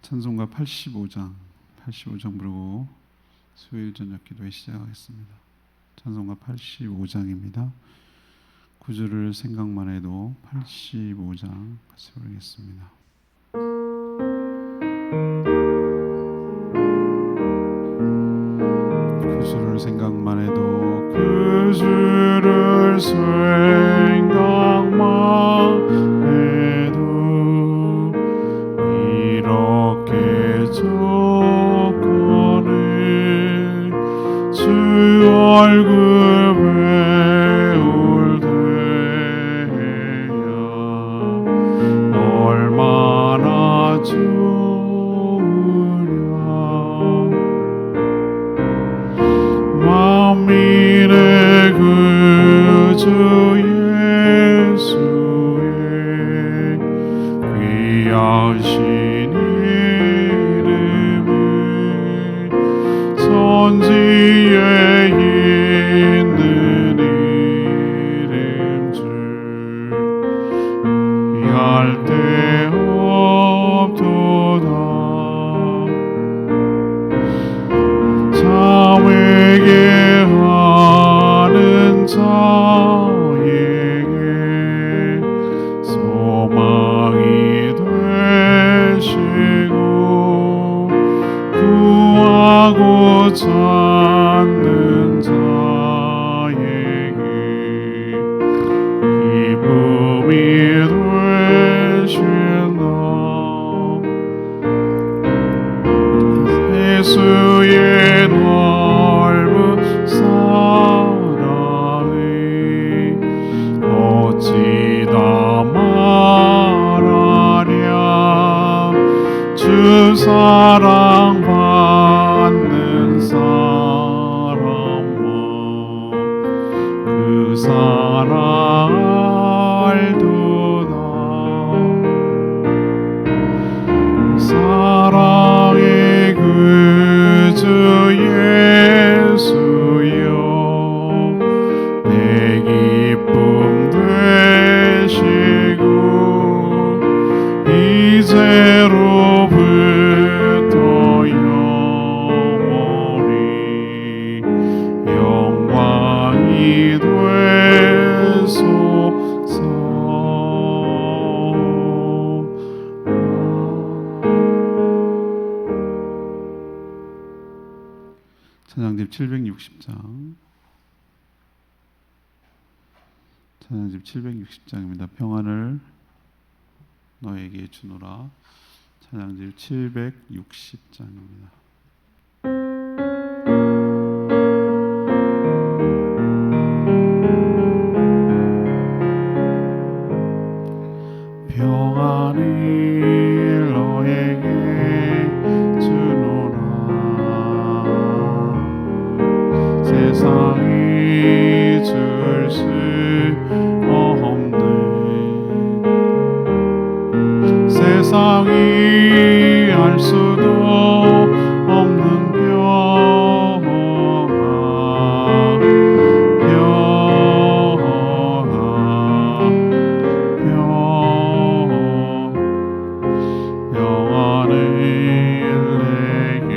찬송가 85장 부르고 수요일 저녁 기도회 시작하겠습니다. 찬송가 85장입니다. 구절을 생각만 해도 85장 같이 부르겠습니다. 구절을 생각만 해도 구절을 생각만 해도 이렇게 적거늘 주 얼굴 배울 때야 얼마나 좋으랴. 만민의 구주 예수의 귀하신 이름을 선지에 있는 이름 줄 이할 데 없도다. 자에게 하는 자에게 소망이 되시고 구하고 찾는 자에게 기쁨이 되시나. 예수의 넓은 사랑이 어찌 다 말하랴. 주 사랑받는 사람은 그 사랑 알도다. 사랑의 구주 예수여 내 기쁨 되시고 이제로부터 영원히 영광이 되소서. 찬양집 760장 찬양집 760장입니다. 평안을 너에게 주노라. 찬양집 760장입니다. 평안을 너에게 주노라. 세상이 줄 수 없는 세상이 알 수도 없는 평안을 내게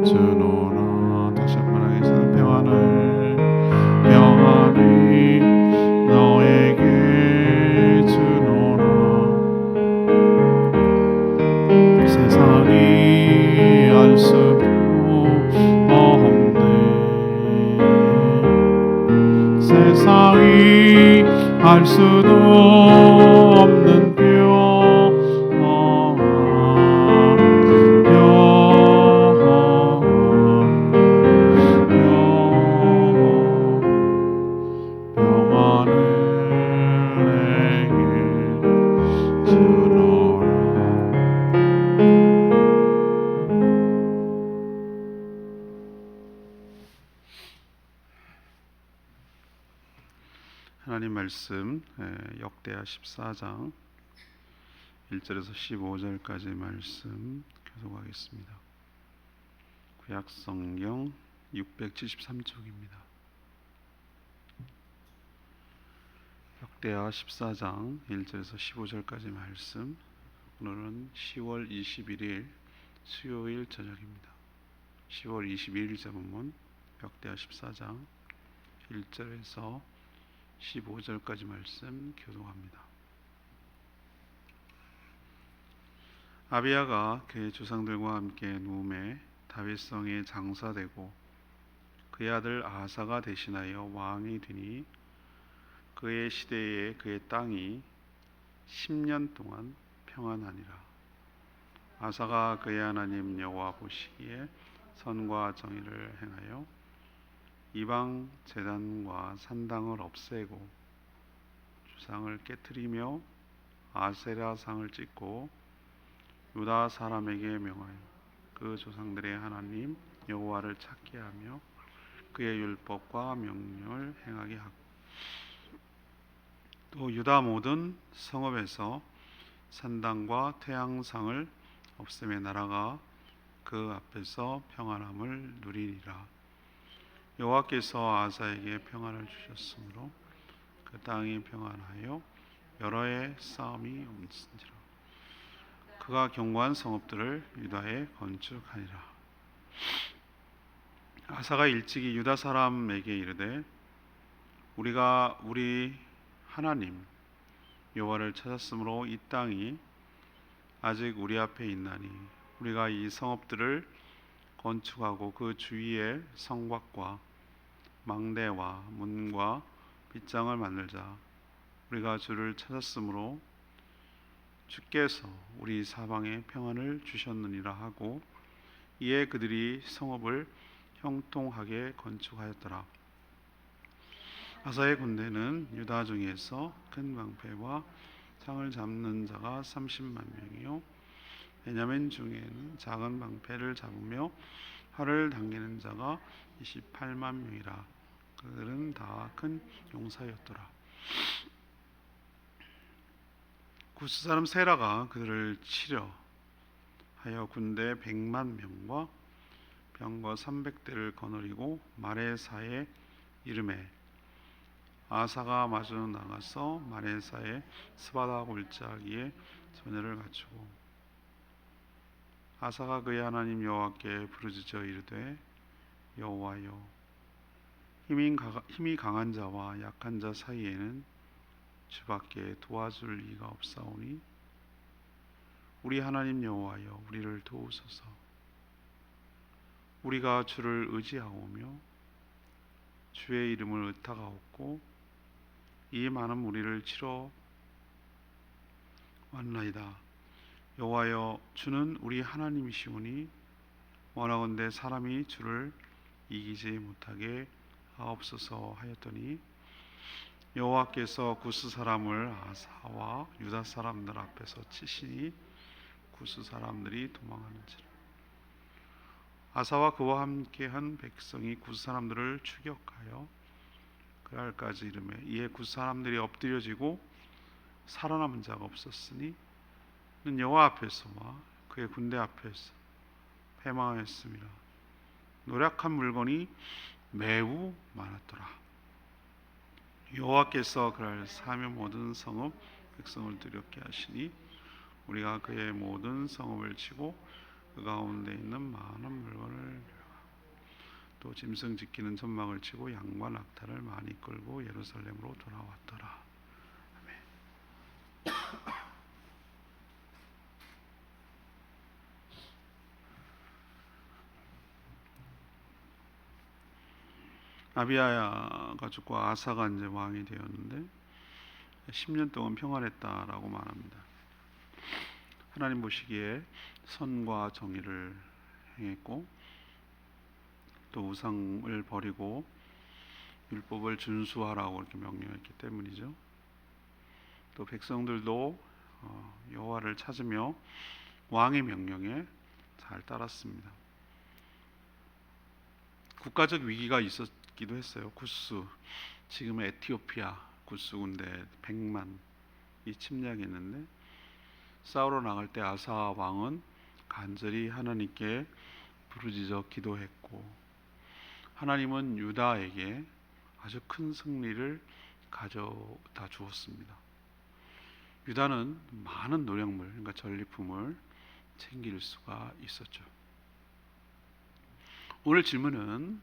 주노라. 다시 한번 하겠습니다. 평안을 너에게 주노라. 세상이 알 수도 없네. 세상이 알 수도 없는 하나님 말씀 역대하 14장 1절에서 15절까지 말씀 계속하겠습니다. 구약성경 673쪽입니다. 역대하 14장 1절에서 15절까지 말씀 오늘은 10월 21일 수요일 저녁입니다. 10월 22일 제본문 역대하 14장 1절에서 15절까지 말씀 교독합니다. 아비야가 그의 조상들과 함께 누움에 다윗성에 장사되고 그의 아들 아사가 대신하여 왕이 되니 그의 시대에 그의 땅이 10년 동안 평안하니라. 아사가 그의 하나님 여호와 보시기에 선과 정의를 행하여 이방 제단과 산당을 없애고 주상을 깨뜨리며 아세라상을 찢고 유다 사람에게 명하여 그 조상들의 하나님 여호와를 찾게 하며 그의 율법과 명령을 행하게 하고 또 유다 모든 성읍에서 산당과 태양상을 없애매 나라가 그 앞에서 평안함을 누리리라. 여호와께서 아사에게 평안을 주셨으므로 그 땅이 평안하여 여러 해 싸움이 없은지라. 그가 견고한 성읍들을 유다에 건축하니라. 아사가 일찍이 유다 사람에게 이르되 우리가 우리 하나님 여호와를 찾았으므로 이 땅이 아직 우리 앞에 있나니 우리가 이 성읍들을 건축하고 그 주위에 성곽과 망대와 문과 빗장을 만들자. 우리가 주를 찾았으므로 주께서 우리 사방에 평안을 주셨느니라 하고 이에 그들이 성읍을 형통하게 건축하였더라. 아사의 군대는 유다 중에서 큰 방패와 창을 잡는 자가 30만 명이요 베냐민 중에는 작은 방패를 잡으며 활을 당기는 자가 28만 명이라. 그들은 다 큰 용사였더라. 구스 사람 세라가 그들을 치려 하여 군대 100만 명과 병거 300대를 거느리고 마레사에 이르매 아사가 마주 나가서 마레사의 스바다 골짜기에 전열을 갖추고 아사가 그의 하나님 여호와께 부르짖어 이르되 여호와여 힘이 강한 자와 약한 자 사이에는 주밖에 도와줄 이가 없사오니 우리 하나님 여호와여 우리를 도우소서. 우리가 주를 의지하오며 주의 이름을 의탁하옵고 이 많은 무리를 치러 왔나이다. 여호와여 주는 우리 하나님이시오니 원하건대 사람이 주를 이기지 못하게 하옵소서 하였더니 여호와께서 구스 사람을 아사와 유다 사람들 앞에서 치시니 구스 사람들이 도망하는지라. 아사와 그와 함께한 백성이 구스 사람들을 추격하여 그날까지 이르매 이에 구스 사람들이 엎드려지고 살아남은 자가 없었으니 는 여호와 앞에서와 그의 군대 앞에서 패망하였습니다. 노력한 물건이 매우 많았더라. 여호와께서 그날 사며 모든 성읍 백성을 두렵게 하시니 우리가 그의 모든 성읍을 치고 그 가운데 있는 많은 물건을 또 짐승 지키는 전망을 치고 양과 낙타를 많이 끌고 예루살렘으로 돌아왔더라. 아멘. 아비야가 죽고 아사가 이제 왕이 되었는데 10년 동안 평안했다라고 말합니다. 하나님 보시기에 선과 정의를 행했고 또 우상을 버리고 율법을 준수하라고 이렇게 명령했기 때문이죠. 또 백성들도 여호와를 찾으며 왕의 명령에 잘 따랐습니다. 국가적 위기가 있었기도 했어요. 구스, 지금의 에티오피아 구스 군대 100만이 침략했는데 싸우러 나갈 때 아사 왕은 간절히 하나님께 부르짖어 기도했고 하나님은 유다에게 아주 큰 승리를 가져다 주었습니다. 유다는 많은 노량물, 그러니까 전리품을 챙길 수가 있었죠. 오늘 질문은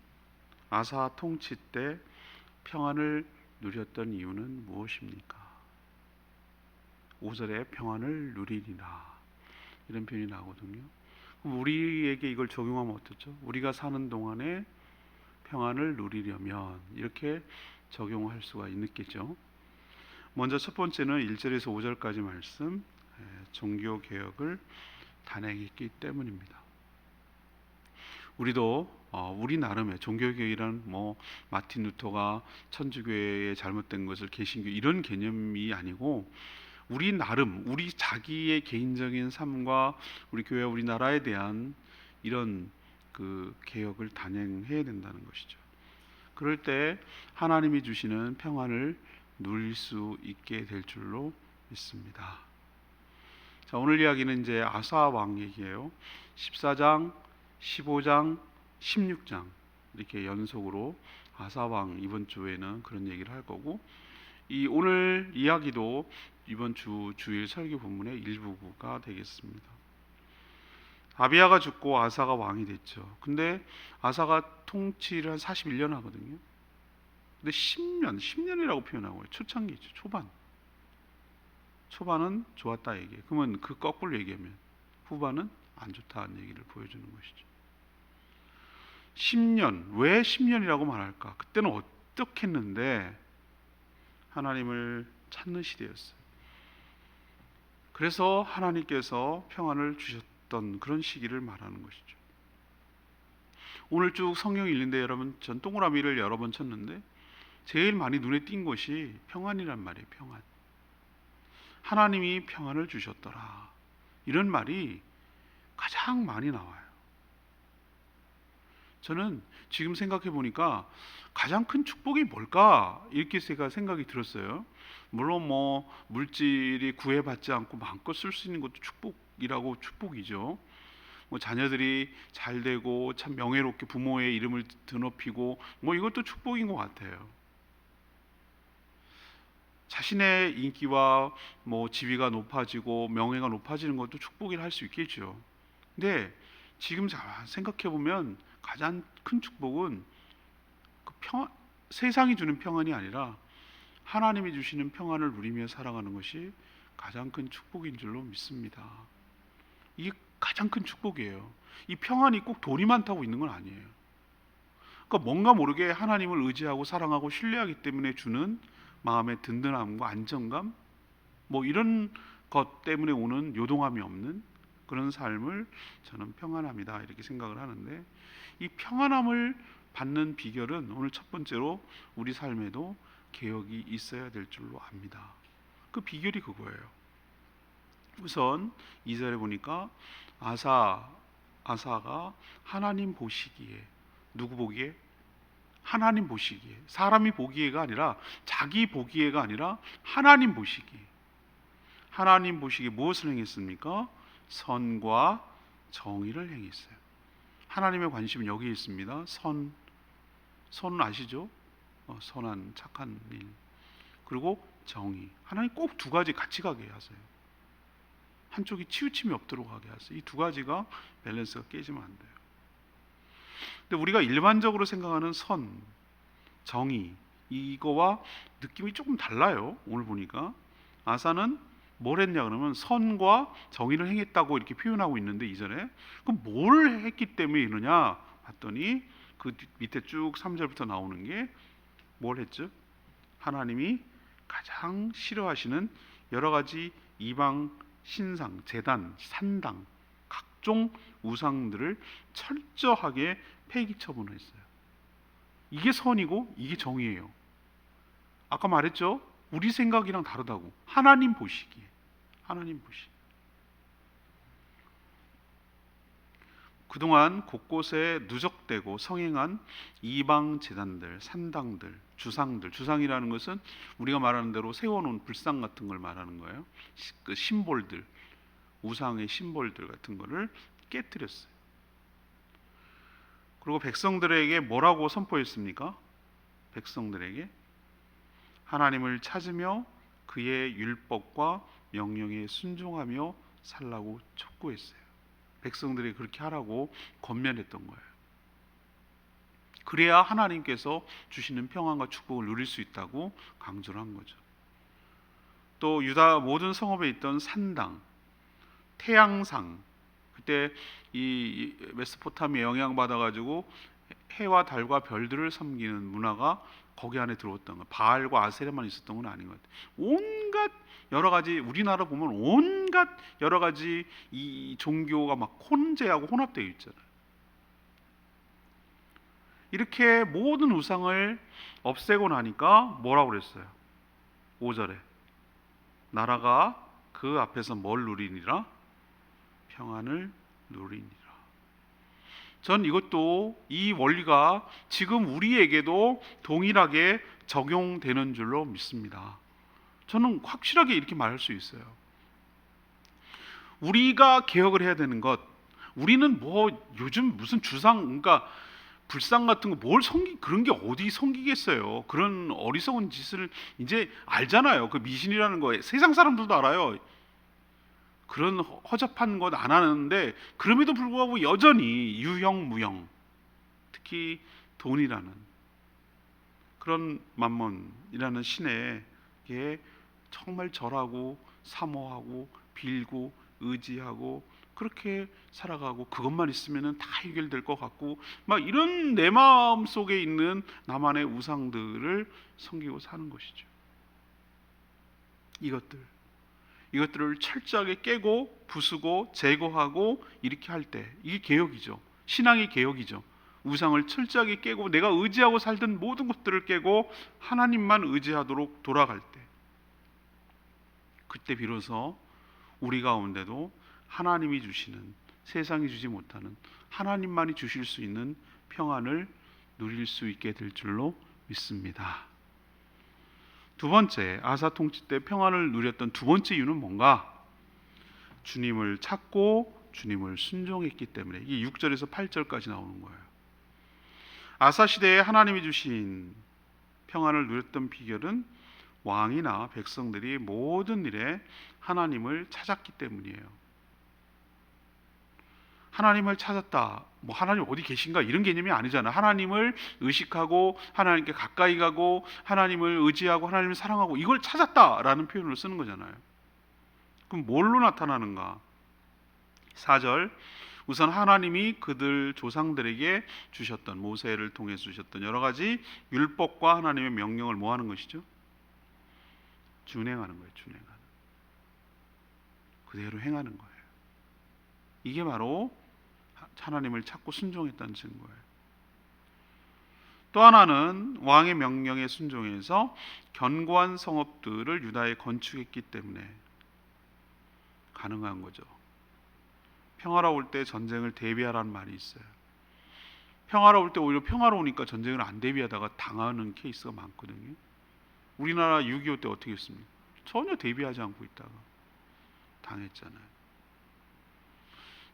아사 통치 때 평안을 누렸던 이유는 무엇입니까? 5절에 평안을 누리리라 이런 표현이 나오거든요. 그럼 우리에게 이걸 적용하면 어떻죠? 우리가 사는 동안에 평안을 누리려면 이렇게 적용할 수가 있겠죠. 먼저 첫 번째는 1절에서 5절까지 말씀, 종교 개혁을 단행했기 때문입니다. 우리도 우리 나름의 종교개혁이란 마틴 루터가 천주교의 잘못된 것을 개신교 이런 개념이 아니고 우리 나름 우리 자기의 개인적인 삶과 우리 교회 우리나라에 대한 이런 그 개혁을 단행해야 된다는 것이죠. 그럴 때 하나님이 주시는 평안을 누릴 수 있게 될 줄로 믿습니다. 자, 오늘 이야기는 이제 아사 왕 얘기예요. 14장, 15장, 16장 이렇게 연속으로 아사 왕 이번 주에는 그런 얘기를 할 거고, 이 오늘 이야기도 이번 주일 설교 본문의 일부가 되겠습니다. 아비야가 죽고 아사가 왕이 됐죠. 근데 아사가 통치를 한 41년 하거든요. 근데 10년이라고 표현하고요. 초창기죠. 초반은 좋았다 얘기해요. 그러면 그 거꾸로 얘기하면 후반은 안 좋다는 얘기를 보여주는 것이죠. 10년, 왜 10년이라고 말할까? 그때는 어떻게 했는데 하나님을 찾는 시대였어요. 그래서 하나님께서 평안을 주셨던 그런 시기를 말하는 것이죠. 오늘 쭉 성경 읽는데 여러분, 전 동그라미를 여러 번 쳤는데 제일 많이 눈에 띈 것이 평안이란 말이에요. 평안. 하나님이 평안을 주셨더라. 이런 말이 가장 많이 나와요. 저는 지금 생각해 보니까 가장 큰 축복이 뭘까? 이렇게 제가 생각이 들었어요. 물론 물질이 구애받지 않고 마음껏 쓸 수 있는 것도 축복이라고 축복이죠. 자녀들이 잘 되고 참 명예롭게 부모의 이름을 드높이고 이것도 축복인 것 같아요. 자신의 인기와 지위가 높아지고 명예가 높아지는 것도 축복이라 할 수 있겠죠. 근데 지금 잘 생각해 보면 가장 큰 축복은 그 세상이 주는 평안이 아니라 하나님이 주시는 평안을 누리며 살아가는 것이 가장 큰 축복인 줄로 믿습니다. 이게 가장 큰 축복이에요. 이 평안이 꼭 돈이 많다고 있는 건 아니에요. 그러니까 뭔가 모르게 하나님을 의지하고 사랑하고 신뢰하기 때문에 주는 마음의 든든함과 안정감, 이런 것 때문에 오는 요동함이 없는 그런 삶을 저는 평안함이다 이렇게 생각을 하는데, 이 평안함을 받는 비결은 오늘 첫 번째로 우리 삶에도 개혁이 있어야 될 줄로 압니다. 그 비결이 그거예요. 우선 2절에 보니까 아사가 하나님 보시기에, 누구 보기에? 하나님 보시기에. 사람이 보기에가 아니라, 자기 보기에가 아니라 하나님 보시기에. 하나님 보시기에 무엇을 행했습니까? 선과 정의를 행했어요. 하나님의 관심은 여기에 있습니다. 선은 아시죠? 선한 착한 일. 그리고 정의. 하나님 꼭 두 가지 같이 가게 하세요. 한쪽이 치우침이 없도록 하게 하세요. 이 두 가지가 밸런스가 깨지면 안 돼요. 근데 우리가 일반적으로 생각하는 선, 정의, 이거와 느낌이 조금 달라요. 오늘 보니까 아사는 뭘 했냐 그러면 선과 정의를 행했다고 이렇게 표현하고 있는데, 이전에 그럼 뭘 했기 때문에 이러냐 봤더니 그 밑에 쭉 3절부터 나오는 게 뭘 했죠? 하나님이 가장 싫어하시는 여러 가지 이방 신상, 제단, 산당, 각종 우상들을 철저하게 폐기 처분했어요. 이게 선이고 이게 정의예요. 아까 말했죠? 우리 생각이랑 다르다고. 하나님 보시기에. 그동안 곳곳에 누적되고 성행한 이방 제단들, 산당들, 주상들. 주상이라는 것은 우리가 말하는 대로 세워놓은 불상 같은 걸 말하는 거예요. 그 심볼들, 우상의 심볼들 같은 거를 깨뜨렸어요. 그리고 백성들에게 뭐라고 선포했습니까? 백성들에게 하나님을 찾으며 그의 율법과 명령에 순종하며 살라고 촉구했어요. 백성들이 그렇게 하라고 권면했던 거예요. 그래야 하나님께서 주시는 평안과 축복을 누릴 수 있다고 강조를 한 거죠. 또 유다 모든 성읍에 있던 산당, 태양상, 그때 이 메소포타미아에 영향받아 가지고 해와 달과 별들을 섬기는 문화가 거기 안에 들어왔던 거예요. 바알과 아세라만 있었던 건 아닌 것 같아요. 온갖 여러 가지, 우리나라 보면 온갖 여러 가지 이 종교가 막 혼재하고 혼합되어 있잖아요. 이렇게 모든 우상을 없애고 나니까 뭐라고 그랬어요? 5절에 나라가 그 앞에서 뭘 누리니라? 평안을 누리니라. 전 이것도 이 원리가 지금 우리에게도 동일하게 적용되는 줄로 믿습니다. 저는 확실하게 이렇게 말할 수 있어요. 우리가 개혁을 해야 되는 것, 우리는 뭐 요즘 무슨 주상, 그러니까 불상 같은 거 뭘 그런 게 어디 섬기겠어요. 그런 어리석은 짓을 이제 알잖아요. 그 미신이라는 거 세상 사람들도 알아요. 그런 허접한 것 안 하는데 그럼에도 불구하고 여전히 유형 특히 돈이라는 그런 만몬이라는 신에게 정말 절하고 사모하고 빌고 의지하고 그렇게 살아가고 그것만 있으면 다 해결될 것 같고 막 이런 내 마음 속에 있는 나만의 우상들을 섬기고 사는 것이죠. 이것들을 철저하게 깨고 부수고 제거하고 이렇게 할 때 이게 개혁이죠. 신앙의 개혁이죠. 우상을 철저하게 깨고 내가 의지하고 살던 모든 것들을 깨고 하나님만 의지하도록 돌아갈 때 그때 비로소 우리 가운데도 하나님이 주시는 세상이 주지 못하는 하나님만이 주실 수 있는 평안을 누릴 수 있게 될 줄로 믿습니다. 두 번째, 아사 통치 때 평안을 누렸던 두 번째 이유는 뭔가? 주님을 찾고 주님을 순종했기 때문에 이게 6절에서 8절까지 나오는 거예요. 아사 시대에 하나님이 주신 평안을 누렸던 비결은 왕이나 백성들이 모든 일에 하나님을 찾았기 때문이에요. 하나님을 찾았다. 뭐 하나님 어디 계신가 이런 개념이 아니잖아. 하나님을 의식하고 하나님께 가까이 가고 하나님을 의지하고 하나님을 사랑하고 이걸 찾았다라는 표현을 쓰는 거잖아요. 그럼 뭘로 나타나는가? 4절 우선 하나님이 그들 조상들에게 주셨던 모세를 통해서 주셨던 여러 가지 율법과 하나님의 명령을 뭐 하는 것이죠? 준행하는 거예요. 준행하는. 그대로 행하는 거예요. 이게 바로 하나님을 찾고 순종했다는 증거예요. 또 하나는 왕의 명령에 순종해서 견고한 성읍들을 유다에 건축했기 때문에 가능한 거죠. 평화로울 때 전쟁을 대비하라는 말이 있어요. 평화로울 때 오히려 평화로우니까 전쟁을 안 대비하다가 당하는 케이스가 많거든요. 우리나라 6.25 때 어떻게 했습니까? 전혀 대비하지 않고 있다가 당했잖아요.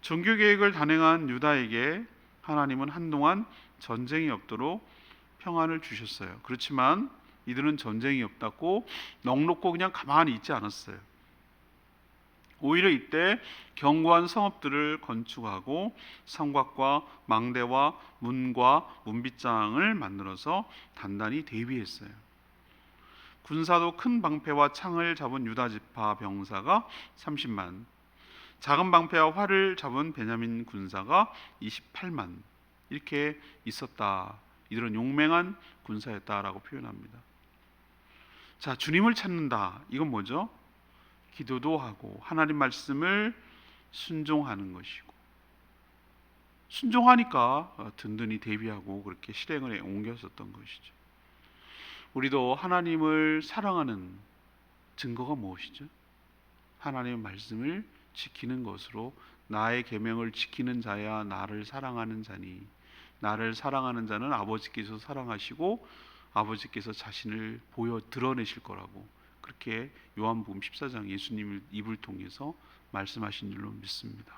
종교개혁을 단행한 유다에게 하나님은 한동안 전쟁이 없도록 평안을 주셨어요. 그렇지만 이들은 전쟁이 없다고 넋놓고 그냥 가만히 있지 않았어요. 오히려 이때 견고한 성읍들을 건축하고 성곽과 망대와 문과 문빗장을 만들어서 단단히 대비했어요. 군사도 큰 방패와 창을 잡은 유다 지파 병사가 30만, 작은 방패와 활을 잡은 베냐민 군사가 28만 이렇게 있었다. 이들은 용맹한 군사였다라고 표현합니다. 자, 주님을 찾는다. 이건 뭐죠? 기도도 하고 하나님 말씀을 순종하는 것이고 순종하니까 든든히 대비하고 그렇게 실행을 옮겼었던 것이죠. 우리도 하나님을 사랑하는 증거가 무엇이죠? 하나님의 말씀을 지키는 것으로 나의 계명을 지키는 자야 나를 사랑하는 자니 나를 사랑하는 자는 아버지께서 사랑하시고 아버지께서 자신을 드러내실 거라고 그렇게 요한복음 14장 예수님의 입을 통해서 말씀하신 줄로 믿습니다.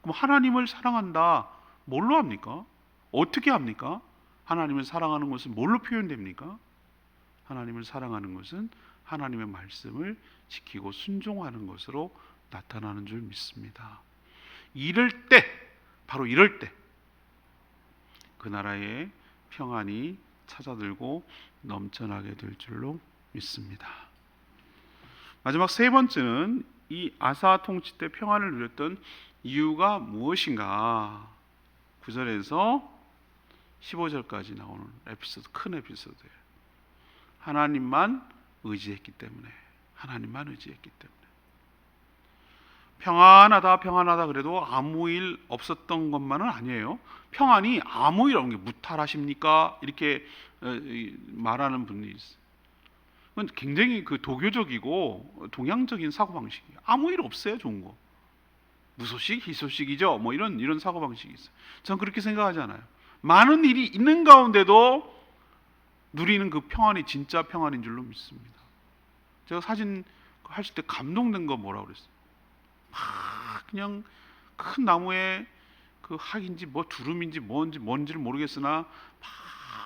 그럼 하나님을 사랑한다. 뭘로 합니까? 어떻게 합니까? 하나님을 사랑하는 것은 뭘로 표현됩니까? 하나님을 사랑하는 것은 하나님의 말씀을 지키고 순종하는 것으로 나타나는 줄 믿습니다. 이럴 때, 바로 이럴 때 그 나라에 평안이 찾아들고 넘쳐나게 될 줄로 믿습니다. 마지막 세 번째는 이 아사 통치 때 평안을 누렸던 이유가 무엇인가? 9절에서 15절까지 나오는 에피소드, 큰 에피소드예요. 하나님만 의지했기 때문에, 하나님만 의지했기 때문에. 평안하다 평안하다 그래도 아무 일 없었던 것만은 아니에요. 평안이 아무 일 없는 게 무탈하십니까? 이렇게 말하는 분이 있어요. 그건 굉장히 그 도교적이고 동양적인 사고방식이에요. 아무 일 없어요. 좋은 거 무소식 희소식이죠. 뭐 이런 사고방식이 있어요. 저는 그렇게 생각하지 않아요. 많은 일이 있는 가운데도 누리는 그 평안이 진짜 평안인 줄로 믿습니다. 제가 사진 하실 때 감동된 거 뭐라고 그랬어요? 그냥 큰 나무에 그 학인지 뭐 두름인지 뭔지를 모르겠으나 막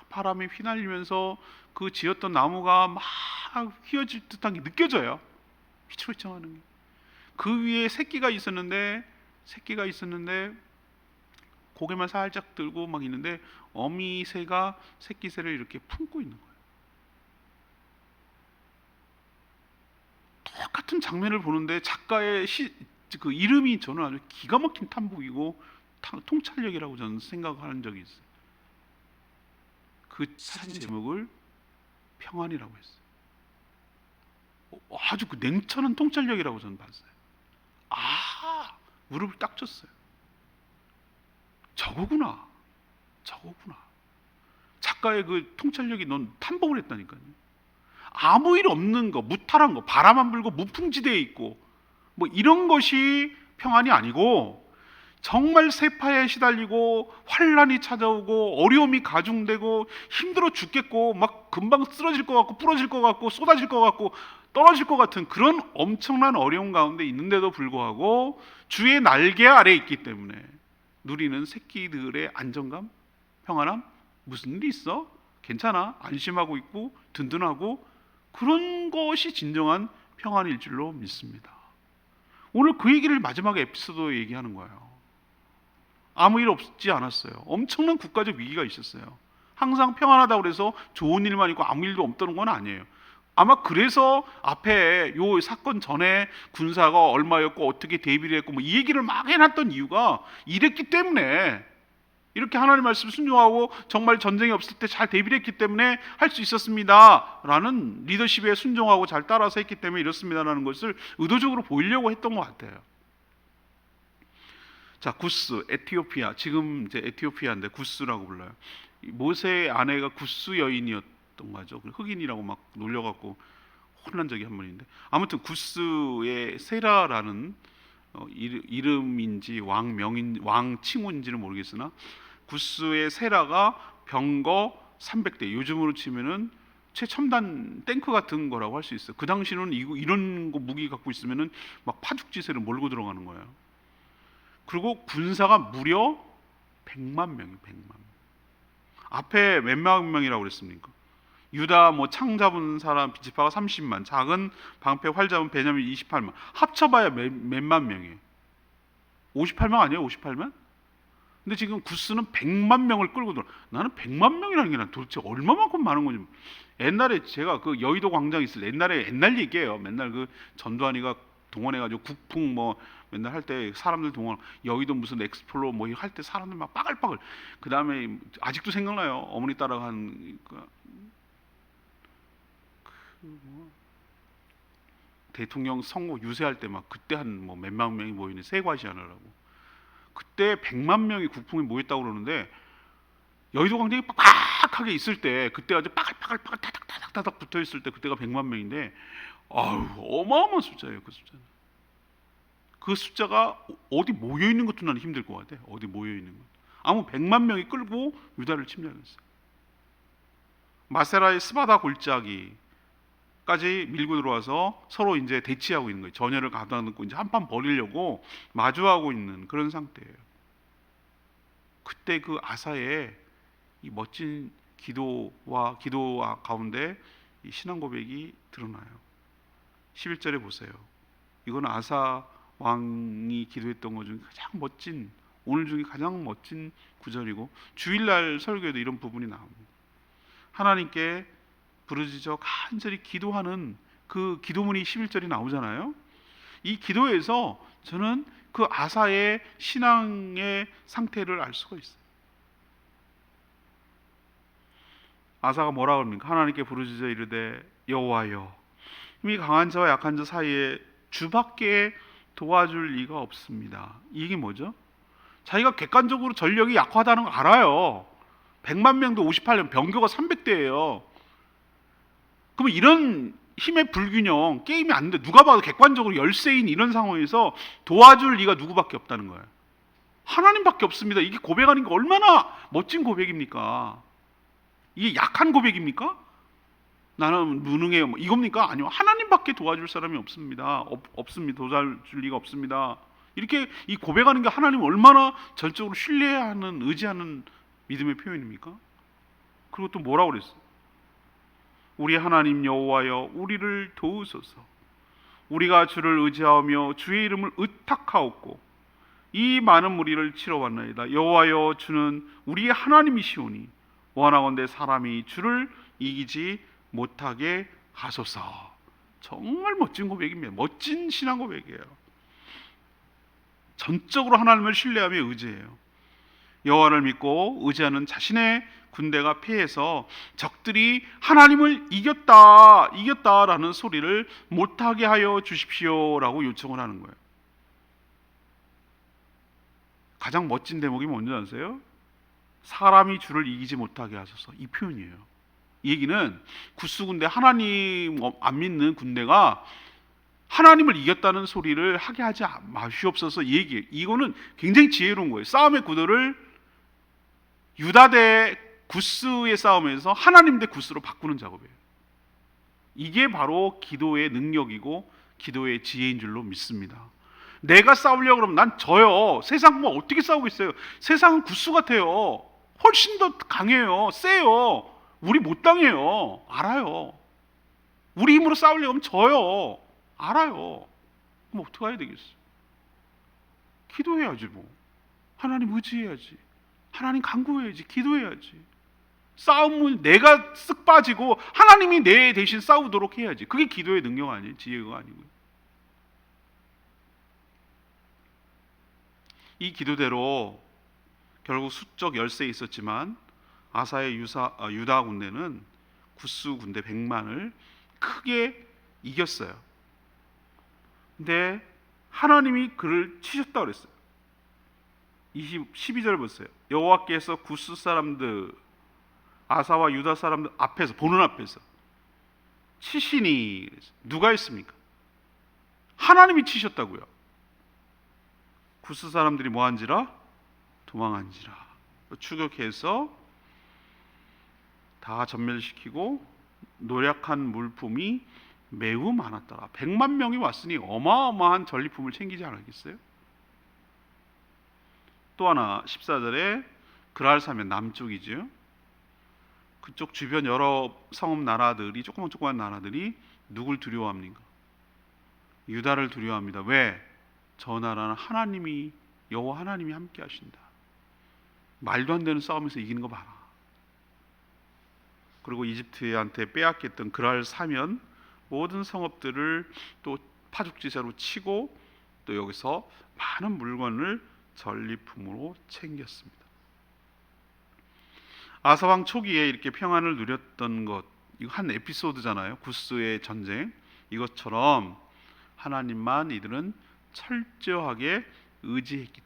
바람이 휘날리면서 그 지었던 나무가 막 휘어질 듯한 게 느껴져요. 휘청휘청하는 게. 그 위에 새끼가 있었는데 고개만 살짝 들고 막 있는데 어미 새가 새끼 새를 이렇게 품고 있는 거예요. 똑같은 장면을 보는데 작가의 그 이름이 저는 아주 기가 막힌 탐복이고 통찰력이라고 저는 생각하는 적이 있어요. 그 사진 제목을 평안이라고 했어요. 아주 그 냉철한 통찰력이라고 저는 봤어요. 무릎을 딱 쳤어요. 저거구나. 작가의 그 통찰력이 넌 탐복을 했다니까요. 아무 일 없는 거, 무탈한 거, 바람 안 불고 무풍지대에 있고 뭐 이런 것이 평안이 아니고 정말 세파에 시달리고 환란이 찾아오고 어려움이 가중되고 힘들어 죽겠고 막 금방 쓰러질 것 같고 부러질 것 같고 쏟아질 것 같고 떨어질 것 같은 그런 엄청난 어려움 가운데 있는데도 불구하고 주의 날개 아래에 있기 때문에 누리는 새끼들의 안정감, 평안함, 무슨 일이 있어? 괜찮아. 안심하고 있고 든든하고 그런 것이 진정한 평안일 줄로 믿습니다. 오늘 그 얘기를 마지막에 에피소드에 얘기하는 거예요. 아무 일 없지 않았어요. 엄청난 국가적 위기가 있었어요. 항상 평안하다고 그래서 좋은 일만 있고 아무 일도 없다는 건 아니에요. 아마 그래서 앞에 요 사건 전에 군사가 얼마였고 어떻게 대비를 했고 뭐 이 얘기를 막 해놨던 이유가 이랬기 때문에, 이렇게 하나님 말씀 순종하고 정말 전쟁이 없을 때 잘 대비를 했기 때문에 할 수 있었습니다 라는 리더십에 순종하고 잘 따라서 했기 때문에 이렇습니다 라는 것을 의도적으로 보이려고 했던 것 같아요. 자, 구스, 에티오피아, 지금 이제 에티오피아인데 구스라고 불러요. 모세의 아내가 구스 여인이었던 거죠. 흑인이라고 막 놀려갖고 혼난 적이 한 번인데, 아무튼 구스의 세라라는 이름인지 왕 칭호인지는 모르겠으나 구스의 세라가 병거 300대, 요즘으로 치면은 최첨단 탱크 같은 거라고 할 수 있어요. 그 당시는 이런 거 무기 갖고 있으면은 막 파죽지세를 몰고 들어가는 거예요. 그리고 군사가 무려 100만 명이에요. 100만 명. 앞에 몇만 명이라고 그랬습니까? 유다 뭐 창 잡은 사람 지파가 30만, 작은 방패 활 잡은 베냐민 28만, 합쳐봐야 몇만 명이에요. 58만 아니에요? 58만? 근데 지금 구스는 100만 명을 끌고 들어. 나는 100만 명이라는 게 도대체 얼마만큼 많은 건지. 옛날에 제가 그 여의도 광장 있을 옛날 얘기예요. 맨날 그 전두환이가 동원해가지고 국풍 뭐 맨날 할 때 사람들 동원, 여의도 무슨 엑스플로 뭐 할 때 사람들 막 빠글빠글. 그 다음에 아직도 생각나요. 어머니 따라간 대통령 선거 유세할 때 막 그때 한 뭐 몇만 명이 모이는 세과시하느라고. 그때 100만 명이 국풍에 모였다고 그러는데 여의도 광장이 빡빡하게 있을 때 그때 아주 빠글빠글 타닥타닥 붙어 있을 때 그때가 100만 명인데 어마어마한 숫자예요. 그 숫자는. 그 숫자가 어디 모여 있는 것도 나는 힘들 것 같아. 어디 모여 있는 것. 아무 100만 명이 끌고 유다를 침략했어요. 마세라의 스바다 골짜기까지 밀고 들어와서 서로 이제 대치하고 있는 거예요. 전열을 가다놓고 이제 한판 벌이려고 마주하고 있는 그런 상태예요. 그때 그 아사의 이 멋진 기도와 가운데 이 신앙 고백이 드러나요. 11절에 보세요. 이건 아사 왕이 기도했던 것 중에 가장 멋진, 오늘 중에 가장 멋진 구절이고 주일날 설교에도 이런 부분이 나옵니다. 하나님께 부르짖어 간절히 기도하는 그 기도문이 11절이 나오잖아요. 이 기도에서 저는 그 아사의 신앙의 상태를 알 수가 있어요. 아사가 뭐라 그럽니까? 하나님께 부르짖어 이르되 여호와여, 힘이 강한 자와 약한 자 사이에 주밖에 도와줄 리가 없습니다. 이게 뭐죠? 자기가 객관적으로 전력이 약하다는 거 알아요. 100만 명도 58년, 병교가 300대예요. 그러면 이런 힘의 불균형, 게임이 안 돼. 누가 봐도 객관적으로 열세인 이런 상황에서 도와줄 리가 누구밖에 없다는 거예요. 하나님밖에 없습니다. 이게 고백하는 게 얼마나 멋진 고백입니까? 이게 약한 고백입니까? 나는 무능해요, 이겁니까? 아니요. 하나님밖에 도와줄 사람이 없습니다. 없습니다. 도와줄 리가 없습니다. 이렇게 이 고백하는 게 하나님 얼마나 전적으로 신뢰하는, 의지하는 믿음의 표현입니까? 그리고 또 뭐라고 그랬어요? 우리 하나님 여호와여, 우리를 도우소서. 우리가 주를 의지하며 주의 이름을 의탁하옵고 이 많은 무리를 치러 왔나이다. 여호와여, 주는 우리의 하나님이시오니 원하건대 사람이 주를 이기지 못하게 하소서. 정말 멋진 고백입니다. 멋진 신앙 고백이에요. 전적으로 하나님을 신뢰하며 의지해요. 여호와를 믿고 의지하는 자신의 군대가 패해서 적들이 하나님을 이겼다라는 소리를 못하게 하여 주십시오라고 요청을 하는 거예요. 가장 멋진 대목이 뭔지 아세요? 사람이 주를 이기지 못하게 하소서. 이 표현이에요. 이 얘기는 구스 군대, 하나님 안 믿는 군대가 하나님을 이겼다는 소리를 하게 하지 마시옵소서 얘기해요. 이거는 굉장히 지혜로운 거예요. 싸움의 구도를 유다 대 구스의 싸움에서 하나님 대 구스로 바꾸는 작업이에요. 이게 바로 기도의 능력이고 기도의 지혜인 줄로 믿습니다. 내가 싸우려고 그러면 난 져요. 세상 뭐 어떻게 싸우겠어요? 세상은 구스 같아요. 훨씬 더 강해요. 세요. 우리 못 당해요. 알아요. 우리 힘으로 싸우려고 하면 져요. 알아요. 그럼 어떻게 해야 되겠어요? 기도해야지 뭐. 하나님 의지해야지. 하나님 간구해야지. 기도해야지. 싸움은 내가 쓱 빠지고 하나님이 내 대신 싸우도록 해야지. 그게 기도의 능력 아니에요? 지혜가 아니고요. 이 기도대로 결국 수적 열세에 있었지만 아사의 유다 군대는 구스 군대 100만을 크게 이겼어요. 근데 하나님이 그를 치셨다고 그랬어요. 12절 보세요. 여호와께서 구스 사람들, 아사와 유다 사람들 앞에서, 보는 앞에서 치시니. 누가 했습니까? 하나님이 치셨다고요. 구스 사람들이 뭐한지라? 도망한지라. 추격해서 다 전멸시키고 노력한 물품이 매우 많았더라. 100만 명이 왔으니 어마어마한 전리품을 챙기지 않았겠어요? 또 하나 14절에 그랄사면 남쪽이죠. 그쪽 주변 여러 성읍 나라들이, 조그만 나라들이 누굴 두려워합니까? 유다를 두려워합니다. 왜? 저 나라는 하나님이, 여호와 하나님이 함께 하신다. 말도 안 되는 싸움에서 이기는 거 봐라. 그리고 이집트한테 빼앗겼던 그랄 사면 모든 성읍들을 또 파죽지세로 치고 또 여기서 많은 물건을 전리품으로 챙겼습니다. 아사왕 초기에 이렇게 평안을 누렸던 것, 이거 한 에피소드잖아요. 구스의 전쟁. 이것처럼 하나님만 이들은 철저하게 의지했기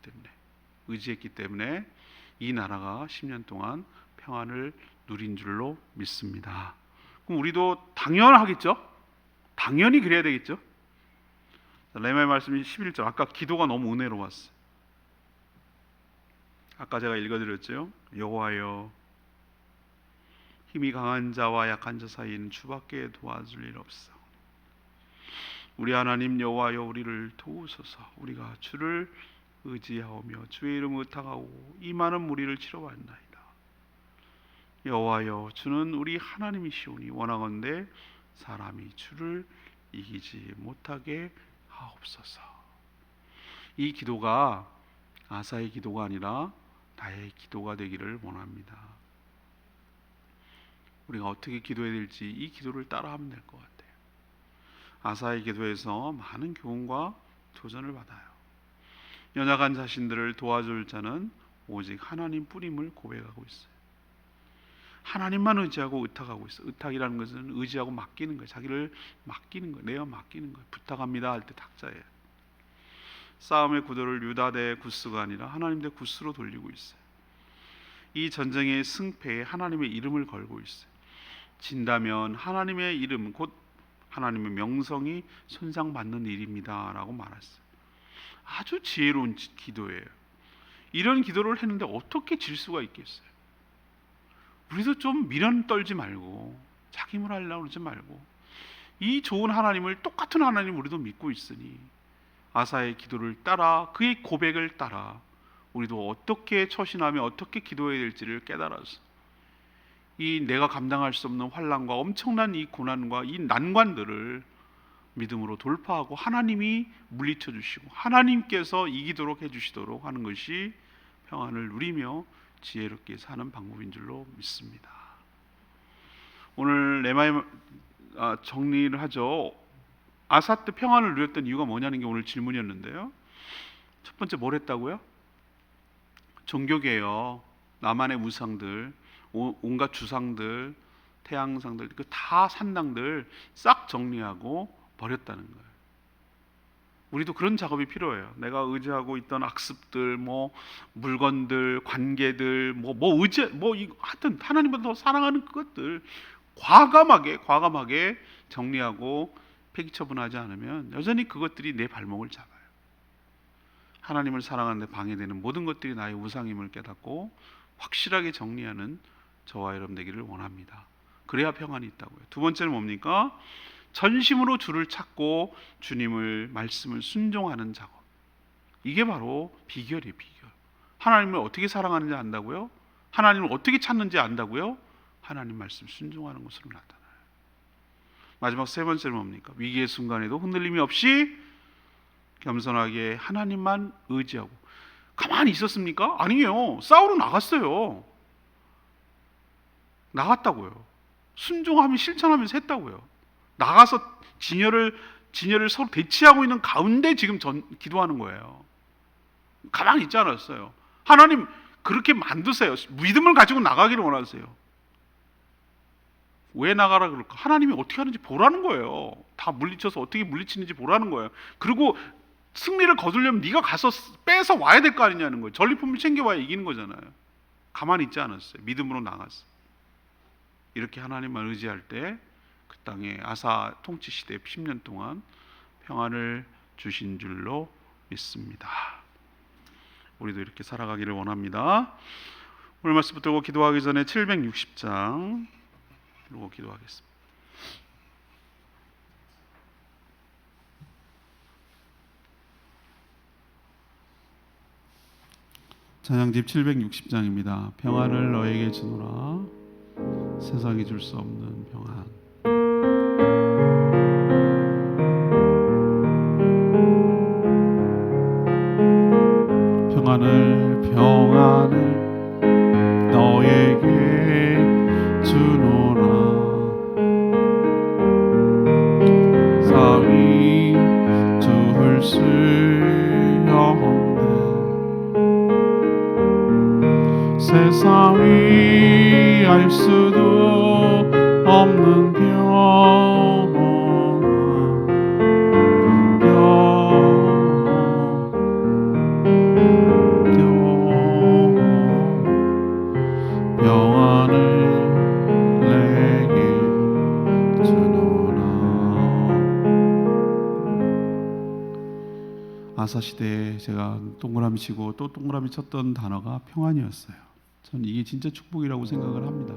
때문에 이 나라가 10년 동안 평안을 누린 줄로 믿습니다. 그럼 우리도 당연하겠죠? 당연히 그래야 되겠죠? 레마의 말씀이 11절. 아까 기도가 너무 은혜로웠어요. 아까 제가 읽어드렸죠. 여호와여, 힘이 강한 자와 약한 자 사이에는 주밖에 도와줄 일 없어. 우리 하나님 여호와여, 우리를 도우소서. 우리가 주를 의지하오며 주의 이름을 의탁하고 이 많은 무리를 치러 왔나이다. 여호와여, 주는 우리 하나님이시오니 원하건대 사람이 주를 이기지 못하게 하옵소서. 이 기도가 아사의 기도가 아니라 나의 기도가 되기를 원합니다. 우리가 어떻게 기도해야 될지 이 기도를 따라하면 될 것 같아요. 아사의 기도에서 많은 교훈과 도전을 받아요. 연약한 자신들을 도와줄 자는 오직 하나님 뿐임을 고백하고 있어요. 하나님만 의지하고 의탁하고 있어요. 의탁이라는 것은 의지하고 맡기는 거예요. 자기를 맡기는 거예요. 내어 맡기는 거예요. 부탁합니다 할 때 탁자예요. 싸움의 구도를 유다 대 구스가 아니라 하나님 대 구스로 돌리고 있어요. 이 전쟁의 승패에 하나님의 이름을 걸고 있어요. 진다면 하나님의 이름 곧 하나님의 명성이 손상받는 일입니다 라고 말했어요. 아주 지혜로운 기도예요. 이런 기도를 했는데 어떻게 질 수가 있겠어요? 우리도 좀 미련 떨지 말고 자기 물 하려고 그러지 말고 이 좋은 하나님을, 똑같은 하나님 우리도 믿고 있으니 아사의 기도를 따라, 그의 고백을 따라 우리도 어떻게 처신하며 어떻게 기도해야 될지를 깨달아서 이 내가 감당할 수 없는 환난과 엄청난 이 고난과 이 난관들을 믿음으로 돌파하고 하나님이 물리쳐 주시고 하나님께서 이기도록 해주시도록 하는 것이 평안을 누리며 지혜롭게 사는 방법인 줄로 믿습니다. 오늘 레마의 정리를 하죠. 아사 때 평안을 누렸던 이유가 뭐냐는 게 오늘 질문이었는데요. 첫 번째 뭘 했다고요? 종교개혁, 나만의 우상들, 온갖 주상들, 태양상들, 그 다 산당들 싹 정리하고 버렸다는 거예요. 우리도 그런 작업이 필요해요. 내가 의지하고 있던 악습들, 물건들, 관계들, 하여튼 하나님보다 더 사랑하는 그것들 과감하게 정리하고 폐기 처분하지 않으면 여전히 그것들이 내 발목을 잡아요. 하나님을 사랑하는 데 방해되는 모든 것들이 나의 우상임을 깨닫고 확실하게 정리하는 저와 여러분 되기를 원합니다. 그래야 평안이 있다고요. 두 번째는 뭡니까? 전심으로 주를 찾고 주님을 말씀을 순종하는 작업. 이게 바로 비결이에요. 비결. 하나님을 어떻게 사랑하는지 안다고요? 하나님을 어떻게 찾는지 안다고요? 하나님 말씀 순종하는 것으로 나타나요. 마지막 세 번째는 뭡니까? 위기의 순간에도 흔들림이 없이 겸손하게 하나님만 의지하고. 가만히 있었습니까? 아니에요. 싸우러 나갔어요. 나갔다고요. 순종하며 실천하면서 했다고요. 나가서 진열을 서로 대치하고 있는 가운데 지금 기도하는 거예요. 가만히 있지 않았어요. 하나님 그렇게 만드세요. 믿음을 가지고 나가기를 원하세요. 왜 나가라 그럴까? 하나님이 어떻게 하는지 보라는 거예요. 다 물리쳐서 어떻게 물리치는지 보라는 거예요. 그리고 승리를 거두려면 네가 가서 빼서 와야 될 거 아니냐는 거예요. 전리품을 챙겨와야 이기는 거잖아요. 가만히 있지 않았어요. 믿음으로 나갔어요. 이렇게 하나님만 의지할 때 그 땅에 아사 통치 시대 10년 동안 평안을 주신 줄로 믿습니다. 우리도 이렇게 살아가기를 원합니다. 오늘 말씀 붙들고 기도하기 전에 760장 들고 기도하겠습니다. 찬양집 760장입니다. 평안을 너에게 주노라 세상이 줄 수 없는 평안. 평안을 너에게 주노라 세상이 줄 수 없는 세상이 알 수도 없는 평안을 내게 주노라. 아사 시대에 제가 동그라미 치고 또 동그라미 쳤던 단어가 평안이었어요. 전 이게 진짜 축복이라고 생각을 합니다.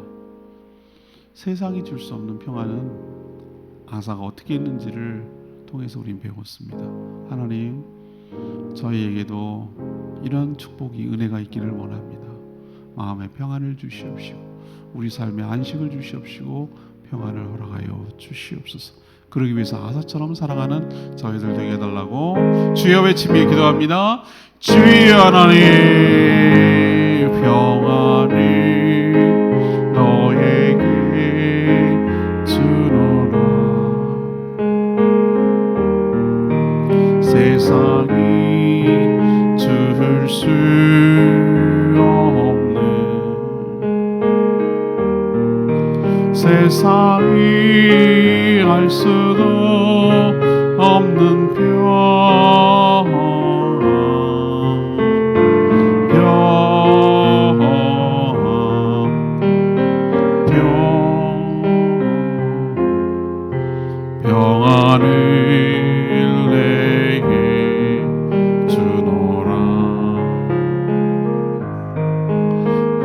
세상이 줄 수 없는 평안은 아사가 어떻게 했는지를 통해서 우린 배웠습니다. 하나님, 저희에게도 이런 축복이, 은혜가 있기를 원합니다. 마음에 평안을 주시옵시고 우리 삶에 안식을 주시옵시고 평안을 허락하여 주시옵소서. 그러기 위해서 아사처럼 사랑하는 저희들 되게 해달라고 주여 외치며 기도합니다. 주여 하나님, 평안이 너에게 주노라. 세상이 줄 수 없는, 세상이 알 수도 없는 평안을 내게 주노라.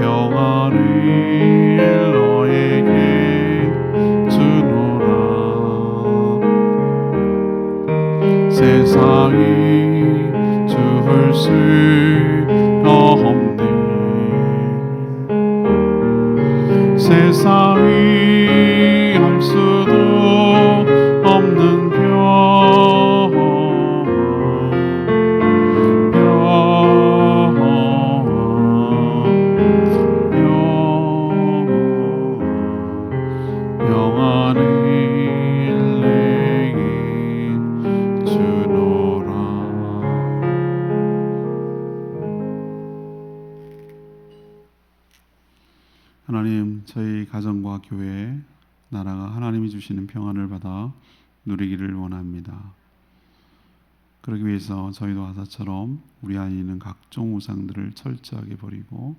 평안을 너에게 주노라. 세상이 줄 수 없네. 세상이 할 수도 없는 평안을 내게 주노라. 하나님, 저희 가정과 교회, 나라가 하나님이 주시는 평안을 받아 누리기를 원합니다. 그러기 위해서 저희도 아사처럼 우리 안에 있는 각종 우상들을 철저하게 버리고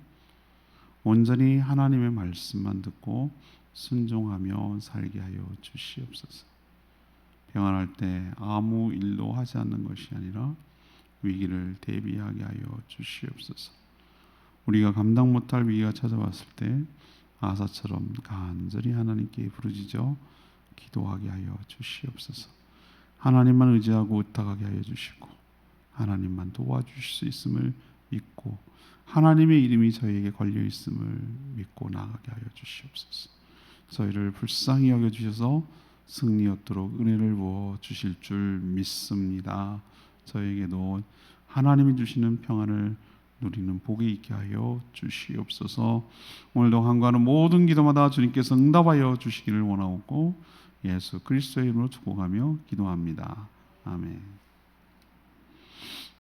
온전히 하나님의 말씀만 듣고 순종하며 살게 하여 주시옵소서. 평안할 때 아무 일도 하지 않는 것이 아니라 위기를 대비하게 하여 주시옵소서. 우리가 감당 못할 위기가 찾아왔을 때 아사처럼 간절히 하나님께 부르짖어 기도하게 하여 주시옵소서. 하나님만 의지하고 의탁하게 하여 주시고 하나님만 도와주실 수 있음을 믿고 하나님의 이름이 저희에게 걸려 있음을 믿고 나아가게 하여 주시옵소서. 저희를 불쌍히 여겨 주셔서 승리 얻도록 은혜를 부어 주실 줄 믿습니다. 저에게도 하나님이 주시는 평안을 누리는 복이 있게 하여 주시옵소서. 오늘도 간구하는 모든 기도마다 주님께서 응답하여 주시기를 원하옵고 예수 그리스도의 이름으로 축복하며 기도합니다. 아멘.